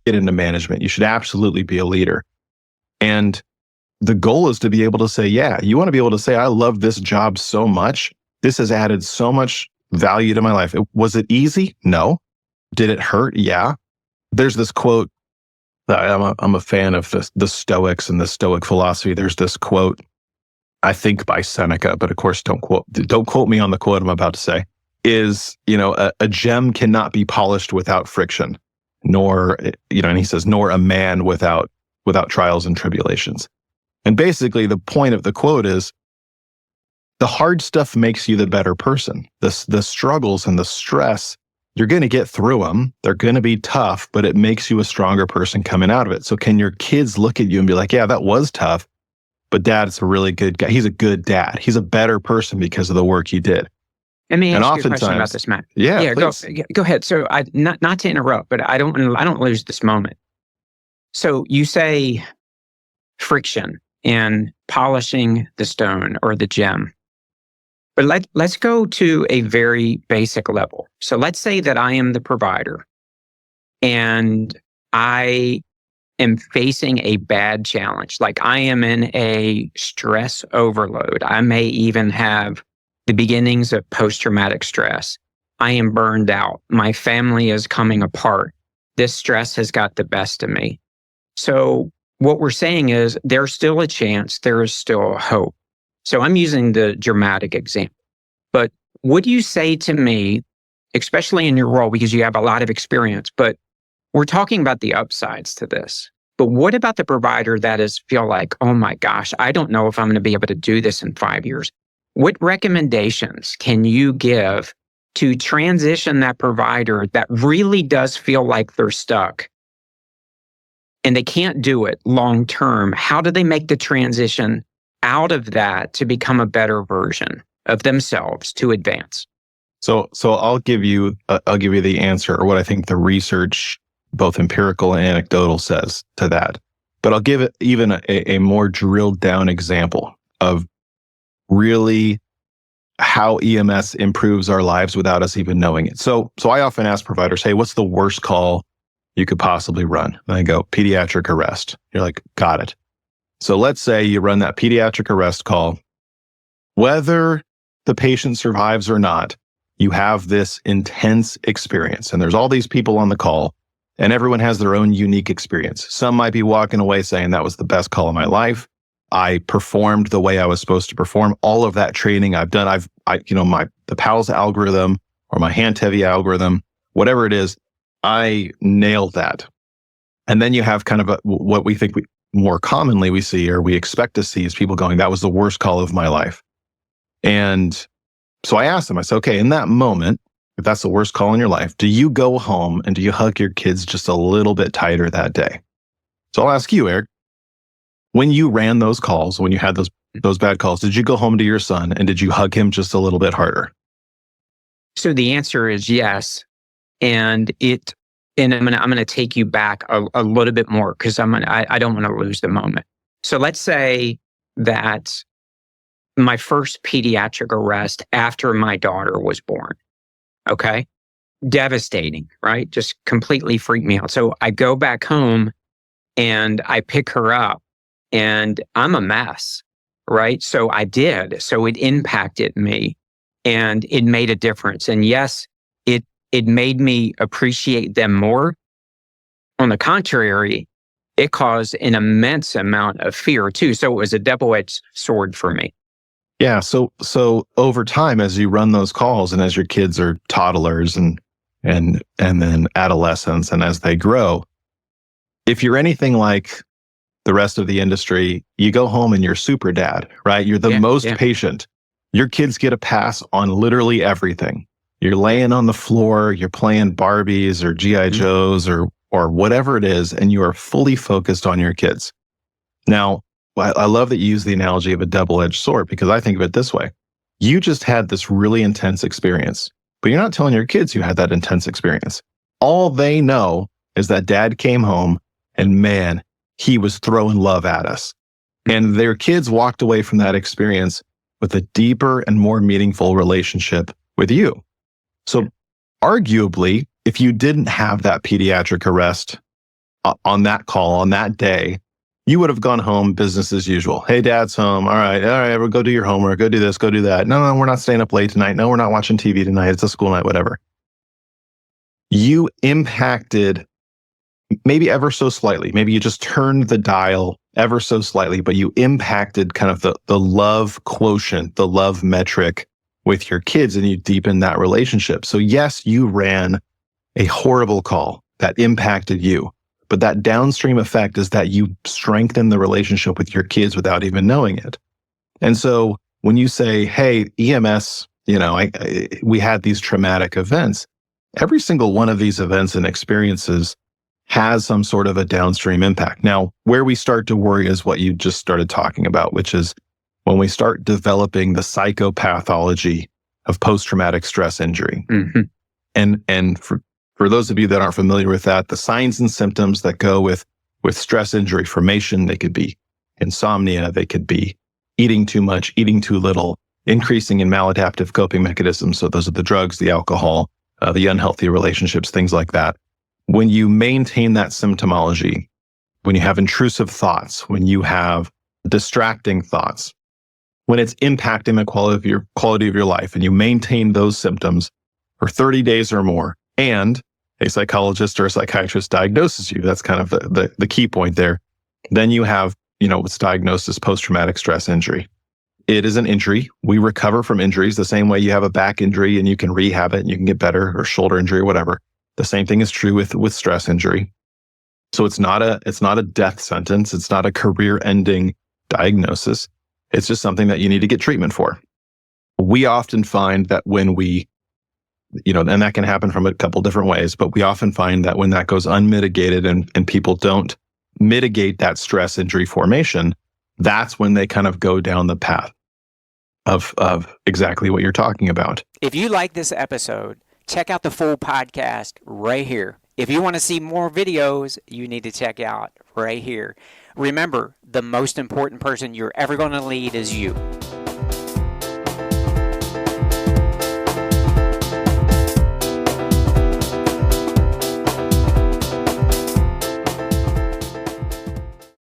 get into management. You should absolutely be a leader. And the goal is to be able to say, yeah, you want to be able to say, I love this job so much. This has added so much value to my life. Was it easy? No. Did it hurt? Yeah. There's this quote. I'm a fan of the Stoics and the Stoic philosophy. There's this quote, I think by Seneca, but of course, don't quote me on the quote I'm about to say, is, a gem cannot be polished without friction, nor, and he says, nor a man without trials and tribulations. And basically the point of the quote is, the hard stuff makes you the better person. The struggles and the stress, you're going to get through them. They're going to be tough, but it makes you a stronger person coming out of it. So can your kids look at you and be like, yeah, that was tough, but Dad's a really good guy. He's a good dad. He's a better person because of the work he did. Let me ask you a question about this, Matt. Yeah, go ahead. So not to interrupt, but I don't lose this moment. So you say friction and polishing the stone or the gem. But let's go to a very basic level. So let's say that I am the provider and I am facing a bad challenge. Like I am in a stress overload. I may even have the beginnings of post-traumatic stress. I am burned out. My family is coming apart. This stress has got the best of me. So what we're saying is there's still a chance, there is still hope. So I'm using the dramatic example. But would you say to me, especially in your role, because you have a lot of experience, but we're talking about the upsides to this. But what about the provider that feel like, oh my gosh, I don't know if I'm going to be able to do this in 5 years. What recommendations can you give to transition that provider that really does feel like they're stuck and they can't do it long term? How do they make the transition out of that to become a better version of themselves to advance? So I'll give you the answer, or what I think the research, both empirical and anecdotal, says to that. But I'll give it even a more drilled down example of really how EMS improves our lives without us even knowing it. So I often ask providers, hey, what's the worst call you could possibly run? And I go, pediatric arrest. You're like, got it. So let's say you run that pediatric arrest call. Whether the patient survives or not, you have this intense experience. And there's all these people on the call, and everyone has their own unique experience. Some might be walking away saying that was the best call of my life. I performed the way I was supposed to perform. All of that training I've done, the PALS algorithm or my hand-heavy algorithm, whatever it is, I nailed that. And then you have kind of what we think more commonly we see, or we expect to see, is people going, that was the worst call of my life. And so I asked them, I said, okay, in that moment, if that's the worst call in your life, do you go home and do you hug your kids just a little bit tighter that day? So I'll ask you, Eric, when you ran those calls, when you had those bad calls, did you go home to your son and did you hug him just a little bit harder? So the answer is yes. And I'm gonna take you back a little bit more because I don't want to lose the moment. So let's say that my first pediatric arrest after my daughter was born. Okay. Devastating, right? Just completely freaked me out. So I go back home and I pick her up and I'm a mess, right? So I did. So it impacted me and it made a difference. And yes, it made me appreciate them more. On the contrary, it caused an immense amount of fear too. So it was a double-edged sword for me. Yeah. So over time, as you run those calls and as your kids are toddlers and then adolescents and as they grow, if you're anything like the rest of the industry, you go home and you're super dad, right? You're the most patient. Your kids get a pass on literally everything. You're laying on the floor, you're playing Barbies or G.I. Joes or whatever it is, and you are fully focused on your kids. Now, I love that you use the analogy of a double-edged sword because I think of it this way. You just had this really intense experience, but you're not telling your kids you had that intense experience. All they know is that dad came home and man, he was throwing love at us. And their kids walked away from that experience with a deeper and more meaningful relationship with you. So arguably, if you didn't have that pediatric arrest on that call, on that day, you would have gone home business as usual. Hey, dad's home. All right, we'll go do your homework. Go do this, go do that. No, we're not staying up late tonight. No, we're not watching TV tonight. It's a school night, whatever. You impacted maybe ever so slightly. Maybe you just turned the dial ever so slightly, but you impacted kind of the love quotient, the love metric with your kids, and you deepened that relationship. So yes, you ran a horrible call that impacted you. But that downstream effect is that you strengthen the relationship with your kids without even knowing it. And so when you say, hey, EMS, we had these traumatic events, every single one of these events and experiences has some sort of a downstream impact. Now, where we start to worry is what you just started talking about, which is when we start developing the psychopathology of post-traumatic stress injury. Mm-hmm. And for those of you that aren't familiar with that, the signs and symptoms that go with stress injury formation, they could be insomnia, they could be eating too much, eating too little, increasing in maladaptive coping mechanisms. So those are the drugs, the alcohol, the unhealthy relationships, things like that. When you maintain that symptomology, when you have intrusive thoughts, when you have distracting thoughts, when it's impacting the quality of your life, and you maintain those symptoms for 30 days or more, and a psychologist or a psychiatrist diagnoses you, that's kind of the key point there, then you have, what's diagnosed as post-traumatic stress injury. It is an injury. We recover from injuries the same way you have a back injury and you can rehab it and you can get better, or shoulder injury, or whatever. The same thing is true with stress injury. So it's not a death sentence. It's not a career-ending diagnosis. It's just something that you need to get treatment for. We often find that when we and that can happen from a couple different ways, but we often find that when that goes unmitigated and people don't mitigate that stress injury formation, that's when they kind of go down the path of exactly what you're talking about. If you like this episode, check out the full podcast right here. If you want to see more videos, you need to check out right here. Remember, the most important person you're ever going to lead is you.